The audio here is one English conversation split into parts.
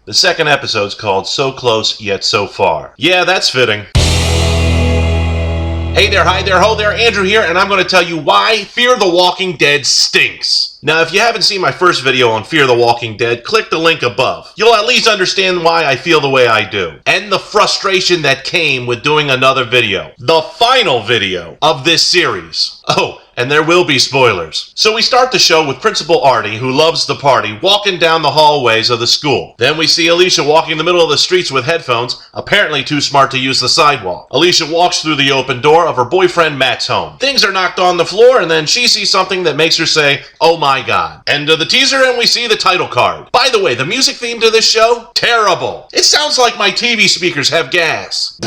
The second episode's called So Close Yet So Far. Yeah, that's fitting. Hey there, hi there, ho there, Andrew here, and I'm going to tell you why Fear the Walking Dead stinks. Now, if you haven't seen my first video on Fear the Walking Dead, click the link above. You'll at least understand why I feel the way I do, and the frustration that came with doing another video. The final video of this series. Oh, and there will be spoilers. So we start the show with Principal Artie, who loves the party, walking down the hallways of the school. Then we see Alicia walking in the middle of the streets with headphones, apparently too smart to use the sidewalk. Alicia walks through the open door of her boyfriend Matt's home. Things are knocked on the floor, and then she sees something that makes her say, "Oh my god." End of the teaser, and we see the title card. By the way, the music theme to this show? Terrible. It sounds like my TV speakers have gas.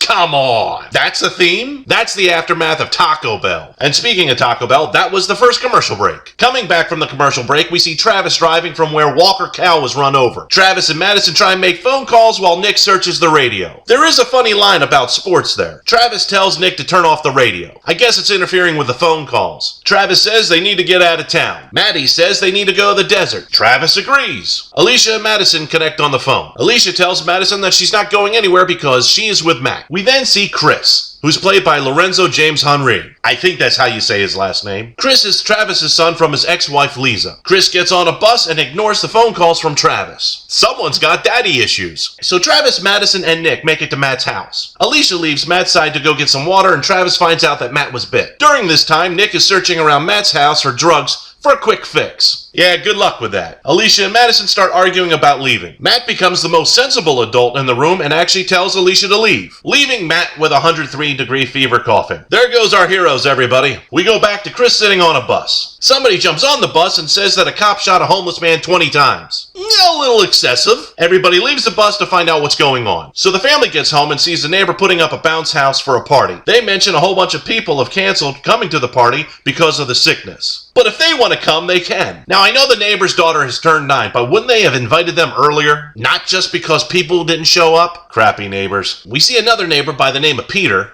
Come on. That's a theme? That's the aftermath of Taco Bell. And speaking of Taco Bell, that was the first commercial break. Coming back from the commercial break, we see Travis driving from where Walker Cow was run over. Travis and Madison try and make phone calls while Nick searches the radio. There is a funny line about sports there. Travis tells Nick to turn off the radio. I guess it's interfering with the phone calls. Travis says they need to get out of town. Maddie says they need to go to the desert. Travis agrees. Alicia and Madison connect on the phone. Alicia tells Madison that she's not going anywhere because she is with Mac. We then see Chris, who's played by Lorenzo James Henry. I think that's how you say his last name. Chris is Travis's son from his ex-wife Lisa. Chris gets on a bus and ignores the phone calls from Travis. Someone's got daddy issues. So Travis, Madison, and Nick make it to Matt's house. Alicia leaves Matt's side to go get some water, and Travis finds out that Matt was bit. During this time, Nick is searching around Matt's house for drugs for a quick fix. Yeah, good luck with that. Alicia and Madison start arguing about leaving. Matt becomes the most sensible adult in the room and actually tells Alicia to leave, leaving Matt with 103-degree fever coughing. There goes our heroes, everybody. We go back to Chris sitting on a bus. Somebody jumps on the bus and says that a cop shot a homeless man 20 times. A little excessive. Everybody leaves the bus to find out what's going on. So the family gets home and sees the neighbor putting up a bounce house for a party. They mention a whole bunch of people have canceled coming to the party because of the sickness. But if they want to come, they can. Now, I know the neighbor's daughter has turned 9, but wouldn't they have invited them earlier? Not just because people didn't show up? Crappy neighbors. We see another neighbor by the name of Peter.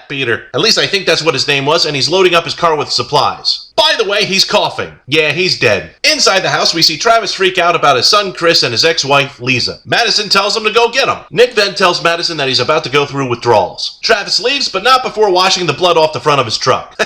Peter. At least I think that's what his name was, and he's loading up his car with supplies. By the way, he's coughing. Yeah, he's dead. Inside the house, we see Travis freak out about his son Chris and his ex-wife Lisa. Madison tells him to go get him. Nick then tells Madison that he's about to go through withdrawals. Travis leaves, but not before washing the blood off the front of his truck.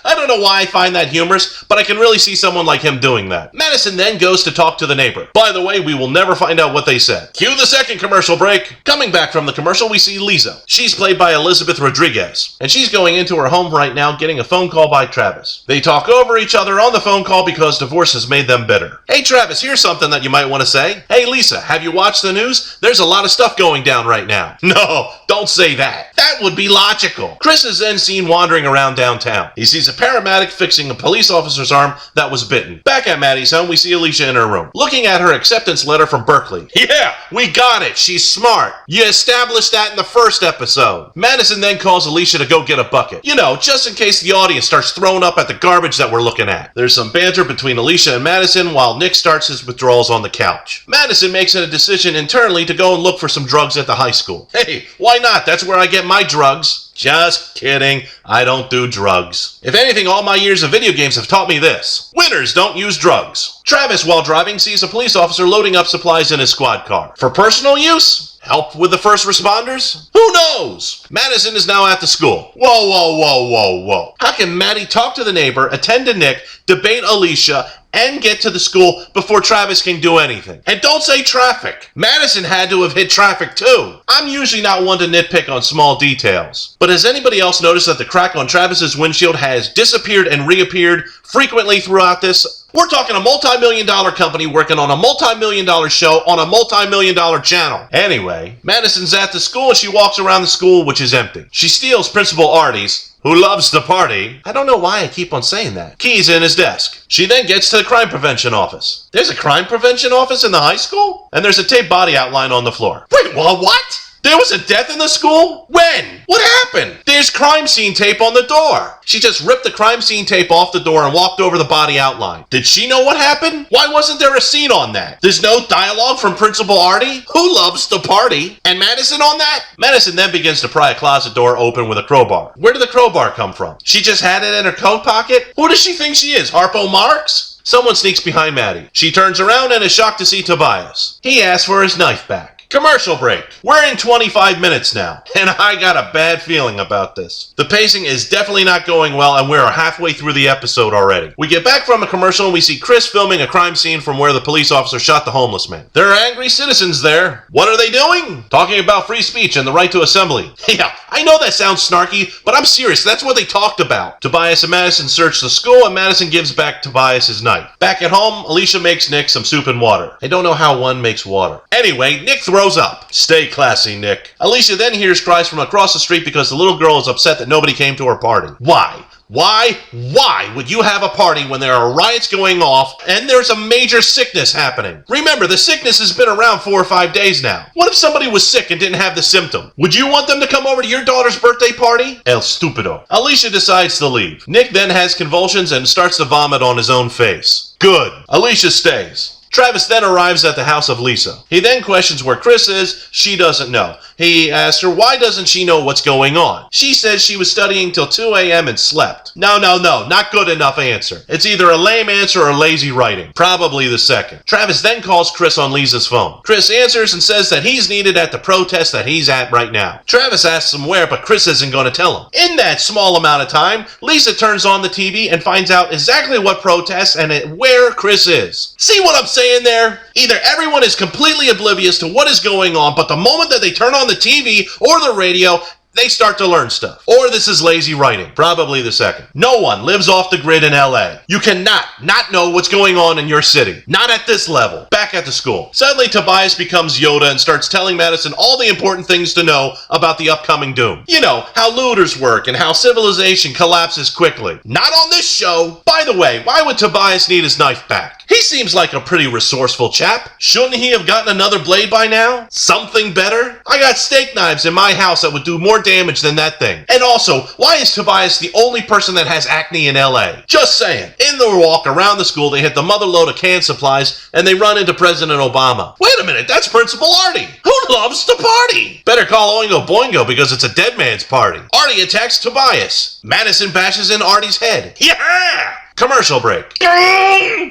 I don't know why I find that humorous, but I can really see someone like him doing that. Madison then goes to talk to the neighbor. By the way, we will never find out what they said. Cue the second commercial break. Coming back from the commercial, we see Lisa. She's played by Elizabeth Rodriguez, and she's going into her home right now getting a phone call by Travis. They talk over each other on the phone call because divorce has made them bitter. Hey Travis, here's something that you might want to say. Hey Lisa, have you watched the news? There's a lot of stuff going down right now. No, don't say that. That would be logical. Chris is then seen wandering around downtown. He sees a paramedic fixing a police officer's arm that was bitten. Back at Maddie's home, we see Alicia in her room, looking at her acceptance letter from Berkeley. Yeah, we got it. She's smart. You established that in the first episode. Madison then calls Alicia to go get a bucket. You know, just in case the audience starts throwing up at the garbage that we're looking at. There's some banter between Alicia and Madison while Nick starts his withdrawals on the couch. Madison makes a decision internally to go and look for some drugs at the high school. Hey, why not? That's where I get my drugs. Just kidding. I don't do drugs. If anything, all my years of video games have taught me this. Winners don't use drugs. Travis, while driving, sees a police officer loading up supplies in his squad car. For personal use? Help with the first responders? Who knows? Madison is now at the school. Whoa, whoa, whoa, whoa, whoa. How can Maddie talk to the neighbor, attend to Nick, debate Alicia, and get to the school before Travis can do anything? And don't say traffic. Madison had to have hit traffic too. I'm usually not one to nitpick on small details. But has anybody else noticed that the crack on Travis's windshield has disappeared and reappeared frequently throughout this? We're talking a multi-million-dollar company working on a multi-million-dollar show on a multi-million-dollar channel. Anyway, Madison's at the school and she walks around the school, which is empty. She steals Principal Artie's, who loves to party. I don't know why I keep on saying that. Keys in his desk. She then gets to the crime prevention office. There's a crime prevention office in the high school? And there's a taped body outline on the floor. Wait, what? There was a death in the school? When? What happened? There's crime scene tape on the door. She just ripped the crime scene tape off the door and walked over the body outline. Did she know what happened? Why wasn't there a scene on that? There's no dialogue from Principal Artie, who loves to party, and Madison on that? Madison then begins to pry a closet door open with a crowbar. Where did the crowbar come from? She just had it in her coat pocket? Who does she think she is, Harpo Marx? Someone sneaks behind Maddie. She turns around and is shocked to see Tobias. He asks for his knife back. Commercial break. We're in 25 minutes now, and I got a bad feeling about this. The pacing is definitely not going well, and we're halfway through the episode already. We get back from a commercial, and we see Chris filming a crime scene from where the police officer shot the homeless man. There are angry citizens there. What are they doing? Talking about free speech and the right to assembly. Yeah, I know that sounds snarky, but I'm serious. That's what they talked about. Tobias and Madison search the school, and Madison gives back Tobias his knife. Back at home, Alicia makes Nick some soup and water. I don't know how one makes water. Anyway, Nick throws up. Stay classy, Nick. Alicia then hears cries from across the street because the little girl is upset that nobody came to her party. Why would you have a party when there are riots going off and there's a major sickness happening? Remember, the sickness has been around 4 or 5 days now. What if somebody was sick and didn't have the symptom? Would you want them to come over to your daughter's birthday party? El stupido. Alicia decides to leave. Nick then has convulsions and starts to vomit on his own face. Good. Alicia stays. Travis then arrives at the house of Lisa. He then questions where Chris is. She doesn't know. He asks her why doesn't she know what's going on. She says she was studying till 2 a.m. and slept. No, not good enough answer. It's either a lame answer or lazy writing. Probably the second. Travis then calls Chris on Lisa's phone. Chris answers and says that he's needed at the protest that he's at right now. Travis asks him where, but Chris isn't going to tell him. In that small amount of time, Lisa turns on the TV and finds out exactly what protest and where Chris is. See what I'm saying there? Either everyone is completely oblivious to what is going on, but the moment that they turn on the TV or the radio, they start to learn stuff. Or this is lazy writing. Probably the second. No one lives off the grid in LA. You cannot not know what's going on in your city. Not at this level. Back at the school. Suddenly Tobias becomes Yoda and starts telling Madison all the important things to know about the upcoming doom. You know, how looters work and how civilization collapses quickly. Not on this show. By the way, why would Tobias need his knife back? He seems like a pretty resourceful chap. Shouldn't he have gotten another blade by now? Something better? I got steak knives in my house that would do more damage than that thing. And also, why is Tobias the only person that has acne in LA? Just saying. In the walk around the school, they hit the mother load of canned supplies and they run into President Obama. Wait a minute, that's Principal Artie. Who loves to party? Better call Oingo Boingo because it's a dead man's party. Artie attacks Tobias. Madison bashes in Artie's head. Yeah! Commercial break.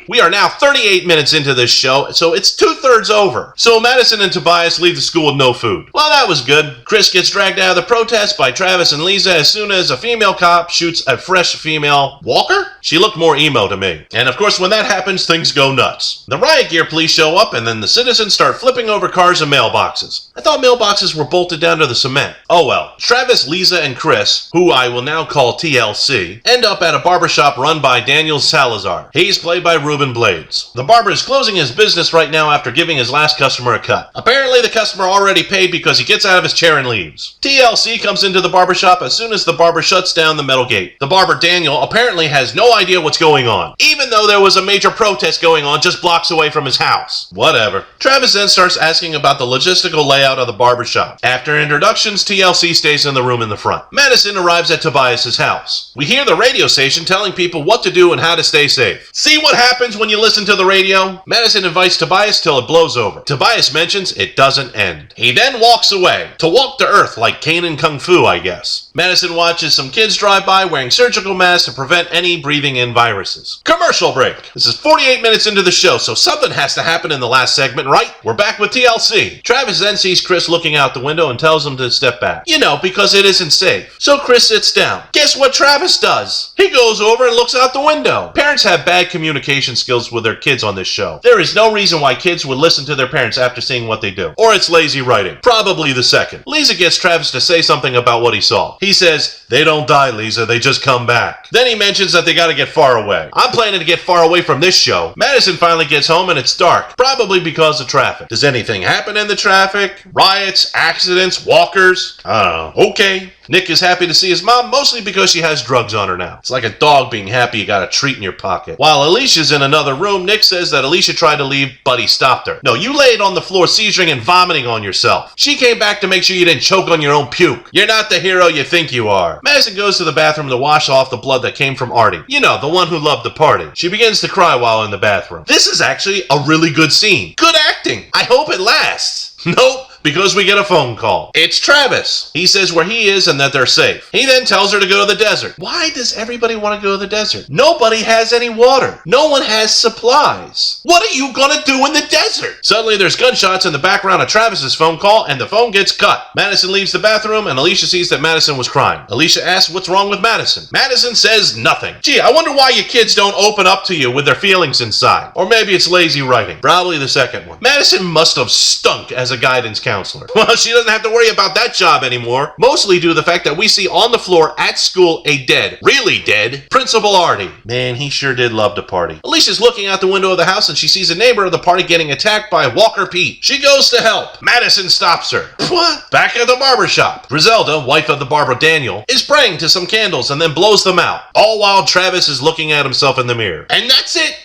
We are now 38 minutes into this show, so it's 2/3 over. So Madison and Tobias leave the school with no food. Well, that was good. Chris gets dragged out of the protest by Travis and Lisa as soon as a female cop shoots a fresh female walker? She looked more emo to me. And of course, when that happens, things go nuts. The riot gear police show up, and then the citizens start flipping over cars and mailboxes. I thought mailboxes were bolted down to the cement. Oh well. Travis, Lisa, and Chris, who I will now call TLC, end up at a barbershop run by Daniel Salazar. He's played by Ruben Blades. The barber is closing his business right now after giving his last customer a cut. Apparently the customer already paid because he gets out of his chair and leaves. TLC comes into the barbershop as soon as the barber shuts down the metal gate. The barber Daniel apparently has no idea what's going on, even though there was a major protest going on just blocks away from his house. Whatever. Travis then starts asking about the logistical layout of the barbershop. After introductions, TLC stays in the room in the front. Madison arrives at Tobias's house. We hear the radio station telling people what to do and how to stay safe. See what happens when you listen to the radio? Madison invites Tobias till it blows over. Tobias mentions it doesn't end. He then walks away. To walk to Earth like Kanan Kung Fu, I guess. Madison watches some kids drive by wearing surgical masks to prevent any breathing in viruses. Commercial break. This is 48 minutes into the show, so something has to happen in the last segment, right? We're back with TLC. Travis then sees Chris looking out the window and tells him to step back. You know, because it isn't safe. So Chris sits down. Guess what Travis does? He goes over and looks out the window. Parents have bad communication skills with their kids on this show. There is no reason why kids would listen to their parents after seeing what they do. Or it's lazy writing. Probably the second. Lisa gets Travis to say something about what he saw. He says, "They don't die, Lisa, they just come back." Then he mentions that they gotta get far away. I'm planning to get far away from this show. Madison finally gets home and it's dark. Probably because of traffic. Does anything happen in the traffic? Riots, accidents, walkers? I don't know. Okay. Nick is happy to see his mom, mostly because she has drugs on her now. It's like a dog being happy you got a treat in your pocket. While Alicia's in another room, Nick says that Alicia tried to leave, but he stopped her. No, you laid on the floor seizuring and vomiting on yourself. She came back to make sure you didn't choke on your own puke. You're not the hero you think you are. Madison goes to the bathroom to wash off the blood that came from Artie. You know, the one who loved the party. She begins to cry while in the bathroom. This is actually a really good scene. Good acting. I hope it lasts. Nope. because we get a phone call. It's Travis. He says where he is and that they're safe. He then tells her to go to the desert. Why does everybody want to go to the desert? Nobody has any water. No one has supplies. What are you gonna do in the desert? Suddenly there's gunshots in the background of Travis's phone call and the phone gets cut. Madison leaves the bathroom and Alicia sees that Madison was crying. Alicia asks what's wrong with Madison. Madison says nothing. Gee, I wonder why your kids don't open up to you with their feelings inside. Or maybe it's lazy writing. Probably the second one. Madison must have stunk as a guidance counselor. Well, she doesn't have to worry about that job anymore. Mostly due to the fact that we see on the floor at school a really dead, Principal Artie. Man, he sure did love to party. Alicia's looking out the window of the house and she sees a neighbor of the party getting attacked by Walker Pete. She goes to help. Madison stops her. What? Back at the barber shop. Griselda, wife of the barber Daniel, is praying to some candles and then blows them out. All while Travis is looking at himself in the mirror. And that's it.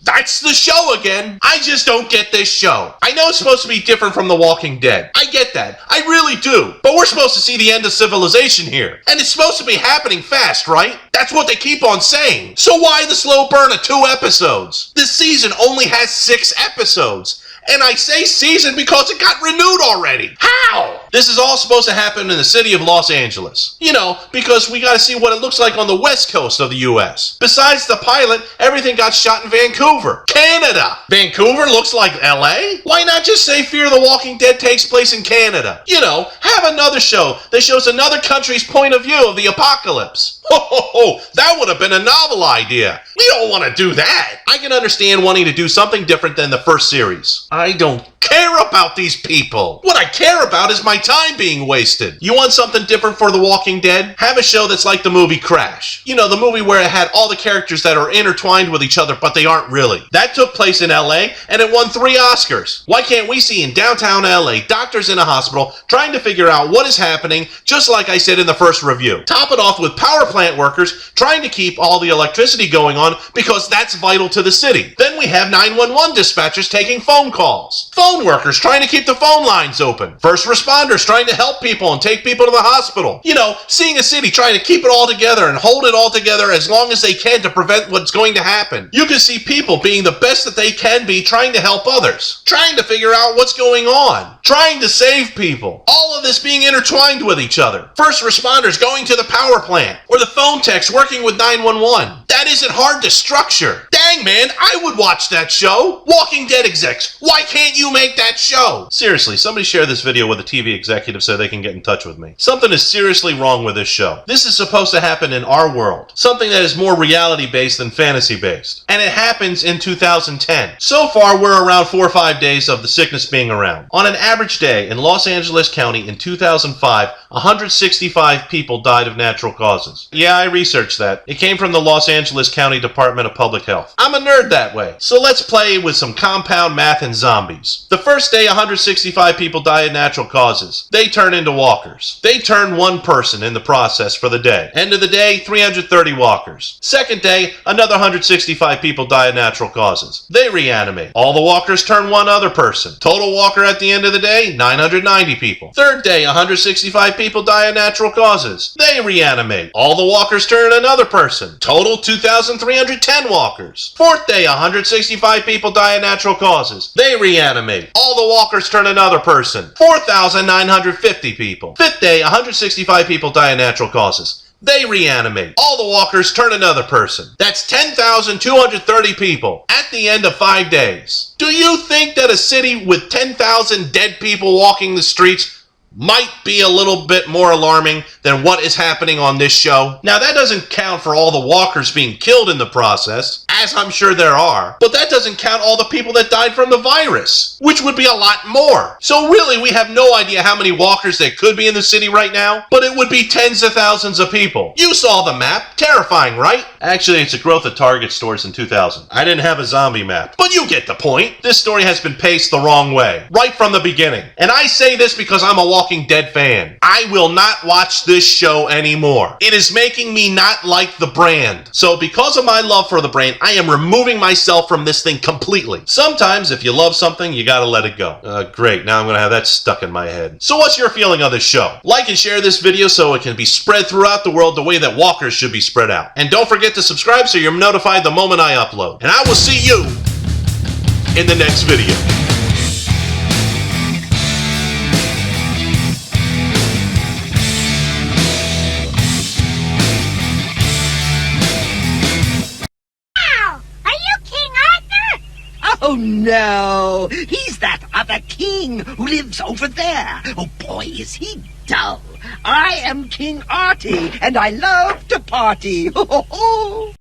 That's the show again. I just don't get this show. I know it's supposed to be different from The Walking Dead. I get that. I really do. But we're supposed to see the end of civilization here. And it's supposed to be happening fast, right? That's what they keep on saying. So why the slow burn of 2 episodes? This season only has 6 episodes. And I say season because it got renewed already. How? This is all supposed to happen in the city of Los Angeles. You know, because we gotta see what it looks like on the west coast of the US. Besides the pilot, everything got shot in Vancouver, Canada. Vancouver looks like LA? Why not just say Fear the Walking Dead takes place in Canada? You know, have another show that shows another country's point of view of the apocalypse. Ho ho ho, that would have been a novel idea. We don't want to do that. I can understand wanting to do something different than the first series. I don't care about these people. What I care about is my time being wasted. You want something different for The Walking Dead? Have a show that's like the movie Crash. You know, the movie where it had all the characters that are intertwined with each other, but they aren't really. That took place in LA, and it won 3 Oscars. Why can't we see in downtown LA doctors in a hospital trying to figure out what is happening, just like I said in the first review? Top it off with power plant workers trying to keep all the electricity going on because that's vital to the city. Then we have 911 dispatchers taking phone calls. Phone workers trying to keep the phone lines open. First responders trying to help people and take people to the hospital. You know, seeing a city trying to keep it all together and hold it all together as long as they can to prevent what's going to happen. You can see people being the best that they can be, trying to help others, trying to figure out what's going on, trying to save people. All of this being intertwined with each other. First responders going to the power plant, or the phone techs working with 911. That isn't hard to structure. Dang man, I would watch that show. Walking Dead execs, why can't you make that show? Seriously, somebody share this video with a TV executive so they can get in touch with me. Something is seriously wrong with this show. This is supposed to happen in our world. Something that is more reality-based than fantasy-based. And it happens in 2010. So far, we're around 4 or 5 days of the sickness being around. On an average day in Los Angeles County in 2005, 165 people died of natural causes. Yeah, I researched that. It came from the Los Angeles County Department of Public Health. I'm a nerd that way. So let's play with some compound math and zombies. The first day, 165 people die of natural causes. They turn into walkers. They turn 1 person in the process for the day. End of the day, 330 walkers. Second day, another 165 people die of natural causes. They reanimate. All the walkers turn 1 other person. Total walker at the end of the day, 990 people. Third day, 165 people die of natural causes. They reanimate. All the walkers turn another person. Total 2,310 walkers. Fourth day, 165 people die of natural causes. They reanimate. All the walkers turn another person. 4,950 people. Fifth day, 165 people die of natural causes. They reanimate. All the walkers turn another person. That's 10,230 people at the end of 5 days. Do you think that a city with 10,000 dead people walking the streets might be a little bit more alarming than what is happening on this show? Now, that doesn't count for all the walkers being killed in the process, as I'm sure there are, but that doesn't count all the people that died from the virus, which would be a lot more. So really, we have no idea how many walkers there could be in the city right now, but it would be tens of thousands of people. You saw the map. Terrifying, right? Actually, it's a growth of Target stores in 2000. I didn't have a zombie map, but you get the point. This story has been paced the wrong way, right from the beginning. And I say this because I'm a Walking Dead fan. I will not watch this show anymore. It is making me not like the brand. So because of my love for the brand, I am removing myself from this thing completely. Sometimes if you love something, you gotta let it go. Great, now I'm gonna have that stuck in my head. So what's your feeling on this show? Like and share this video so it can be spread throughout the world the way that walkers should be spread out. And don't forget to subscribe so you're notified the moment I upload. And I will see you in the next video. no. He's that other king who lives over there. Oh, boy, is he dull. I am King Artie, and I love to party. Ho, ho, ho.